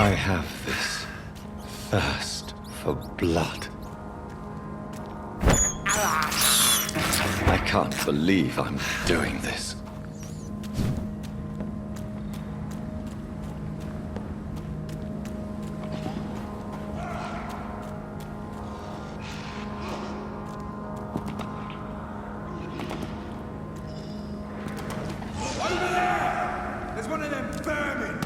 I have this thirst for blood. I can't believe I'm doing this. There's one of them vermin!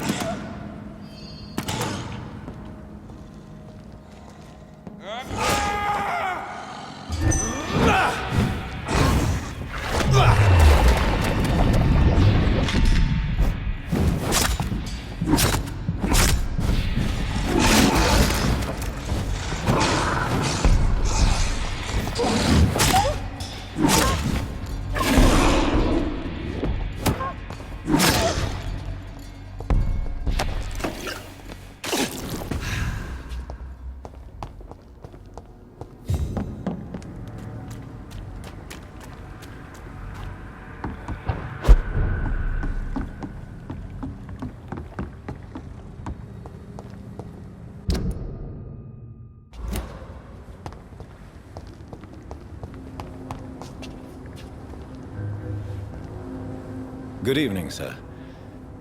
Good evening, sir.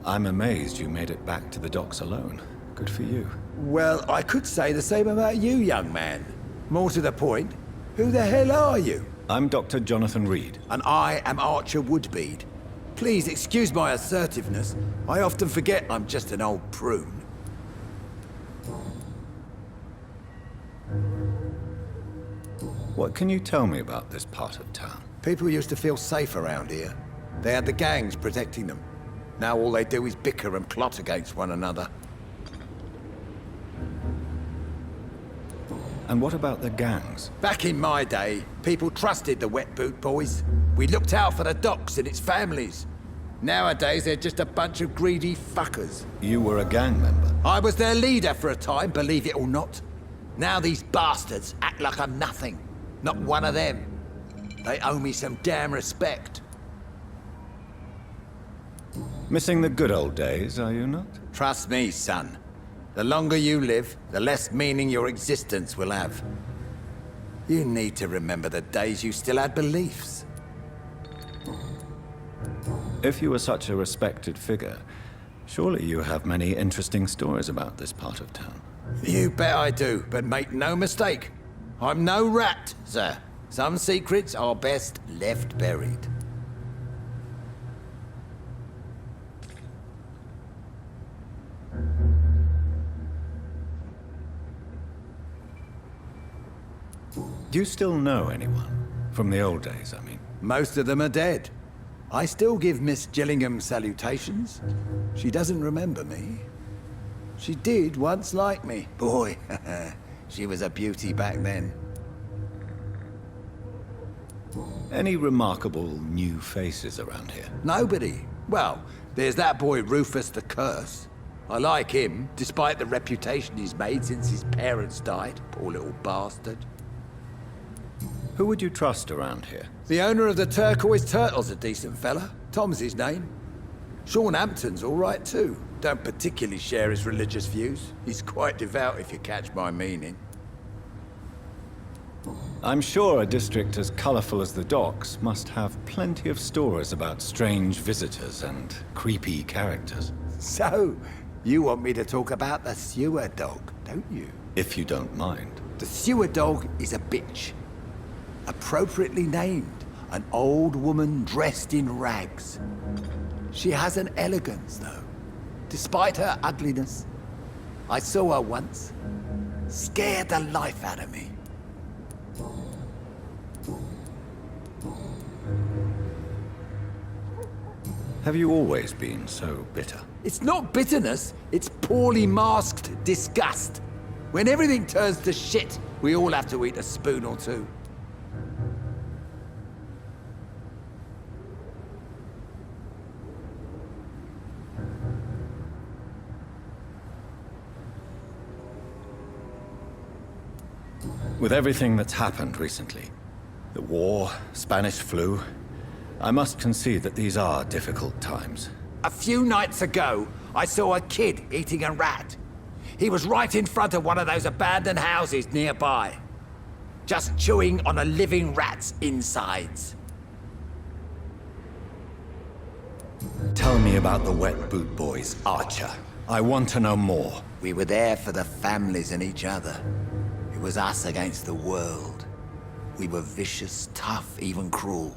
I'm amazed you made it back to the docks alone. Good for you. Well, I could say the same about you, young man. More to the point, who the hell are you? I'm Dr. Jonathan Reed. And I am Archer WOODBEAD. Please excuse my assertiveness. I often forget I'm just an old prune. What can you tell me about this part of town? People used to feel safe around here. They had the gangs protecting them. Now all they do is bicker and plot against one another. And what about the gangs? Back in my day, people trusted the wet boot boys. We looked out for the docks and its families. Nowadays, they're just a bunch of greedy fuckers. You were a gang member. I was their leader for a time, believe it or not. Now these bastards act like I'm nothing. Not one of them. They owe me some damn respect. Missing the good old days, are you not? Trust me, son. The longer you live, the less meaning your existence will have. You need to remember the days you still had beliefs. If you were such a respected figure, surely you have many interesting stories about this part of town. You bet I do, but make no mistake. I'm no rat, sir. Some secrets are best left buried. Do you still know anyone? From the old days, I mean. Most of them are dead. I still give Miss Gillingham salutations. She doesn't remember me. She did once like me. Boy, she was a beauty back then. Any remarkable new faces around here? Nobody. Well, there's that boy Rufus the Curse. I like him, despite the reputation he's made since his parents died. Poor little bastard. Who would you trust around here? The owner of the Turquoise Turtle's a decent fella. Tom's his name. Sean Hampton's all right too. Don't particularly share his religious views. He's quite devout, if you catch my meaning. I'm sure a district as colorful as the docks must have plenty of stories about strange visitors and creepy characters. So, you want me to talk about the sewer dog, don't you? If you don't mind. The sewer dog is a bitch. Appropriately named, an old woman dressed in rags. She has an elegance, though, despite her ugliness. I saw her once. Scared the life out of me. Have you always been so bitter? It's not bitterness, it's poorly masked disgust. When everything turns to shit, we all have to eat a spoon or two. With everything that's happened recently, the war, Spanish flu, I must concede that these are difficult times. A few nights ago, I saw a kid eating a rat. He was right in front of one of those abandoned houses nearby, just chewing on a living rat's insides. Tell me about the Wet Boot Boys, Archer. I want to know more. We were there for the families and each other. It was us against the world. We were vicious, tough, even cruel.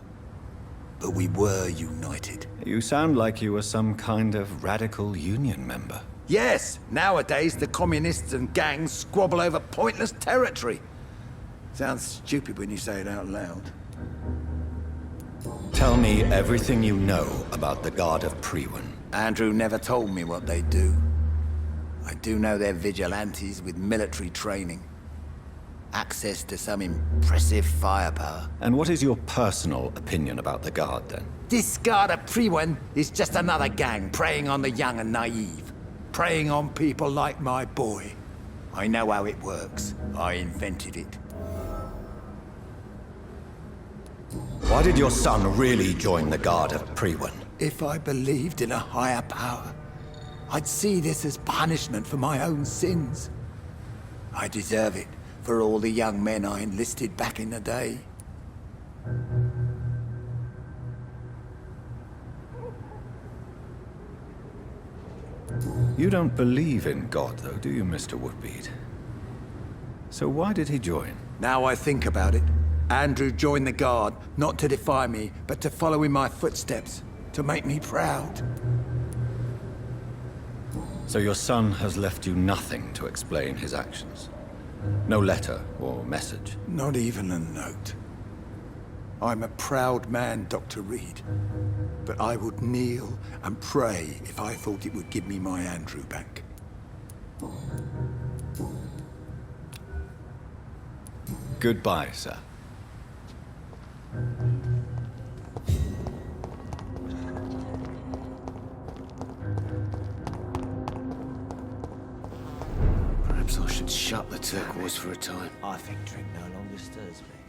But we were united. You sound like you were some kind of radical union member. Yes, nowadays the communists and gangs squabble over pointless territory. Sounds stupid when you say it out loud. Tell me everything you know about the Guard of Priwen. Andrew never told me what they do. I do know they're vigilantes with military training. Access to some impressive firepower. And what is your personal opinion about the Guard, then? This Guard of Priwen is just another gang preying on the young and naive. Preying on people like my boy. I know how it works. I invented it. Why did your son really join the Guard of Priwen? If I believed in a higher power, I'd see this as punishment for my own sins. I deserve it for all the young men I enlisted back in the day. You don't believe in God, though, do you, Mr. Woodbead? So why did he join? Now I think about it, Andrew joined the Guard, not to defy me, but to follow in my footsteps, to make me proud. So your son has left you nothing to explain his actions? No letter or message? Not even a note. I'm a proud man, Dr. Reed. But I would kneel and pray if I thought it would give me my Andrew back. Goodbye, sir. Perhaps I should shut the turquoise for a time. I think drink no longer stirs me.